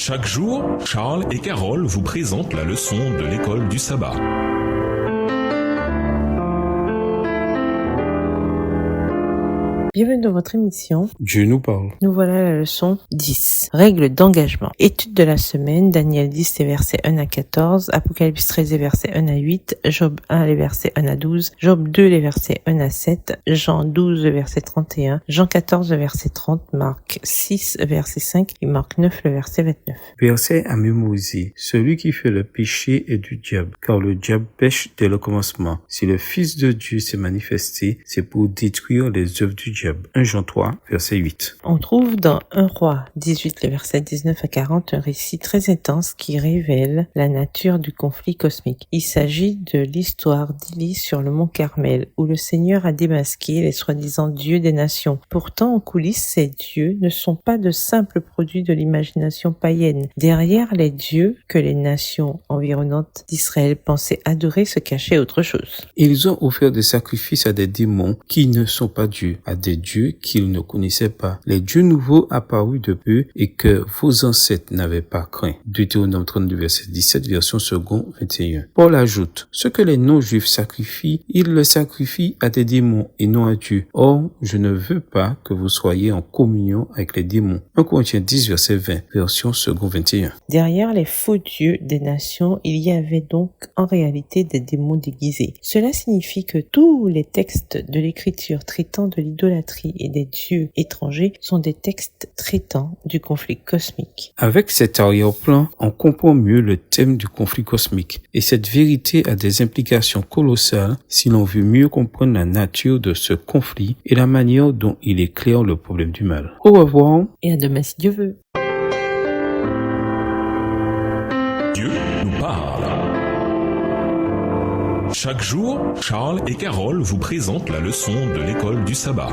Chaque jour, Charles et Carole vous présentent la leçon de l'école du sabbat. Bienvenue dans votre émission. Dieu nous parle. Nous voilà à la leçon 10. Règles d'engagement. Étude de la semaine, Daniel 10, les versets 1 à 14, Apocalypse 13, les versets 1 à 8, Job 1, les versets 1 à 12, Job 2, les versets 1 à 7, Jean 12, le verset 31, Jean 14, le verset 30, Marc 6, verset 5 et Marc 9, le verset 29. Verset à mémoriser. Celui qui fait le péché est du diable, car le diable pêche dès le commencement. Si le Fils de Dieu s'est manifesté, c'est pour détruire les œuvres du diable. 1 Jean 3, verset 8. On trouve dans 1 Roi 18, le verset 19 à 40, un récit très intense qui révèle la nature du conflit cosmique. Il s'agit de l'histoire d'Élie sur le mont Carmel, où le Seigneur a démasqué les soi-disant dieux des nations. Pourtant, en coulisses, ces dieux ne sont pas de simples produits de l'imagination païenne. Derrière les dieux que les nations environnantes d'Israël pensaient adorer se cachait autre chose. Ils ont offert des sacrifices à des démons qui ne sont pas dieux, à des dieux qu'ils ne connaissaient pas, les dieux nouveaux apparus de peu et que vos ancêtres n'avaient pas craint. Deutéronome 32, verset 17, version second 21. Paul ajoute, ce que les non-juifs sacrifient, ils le sacrifient à des démons et non à Dieu. Or, je ne veux pas que vous soyez en communion avec les démons. 1 Corinthiens 10, verset 20, version second 21. Derrière les faux dieux des nations, il y avait donc en réalité des démons déguisés. Cela signifie que tous les textes de l'écriture traitant de l'idolâtrie et des dieux étrangers sont des textes traitant du conflit cosmique. Avec cet arrière-plan, on comprend mieux le thème du conflit cosmique. Et cette vérité a des implications colossales si l'on veut mieux comprendre la nature de ce conflit et la manière dont il éclaire le problème du mal. Au revoir. Et à demain si Dieu veut. Dieu nous parle. Chaque jour, Charles et Carole vous présentent la leçon de l'école du sabbat.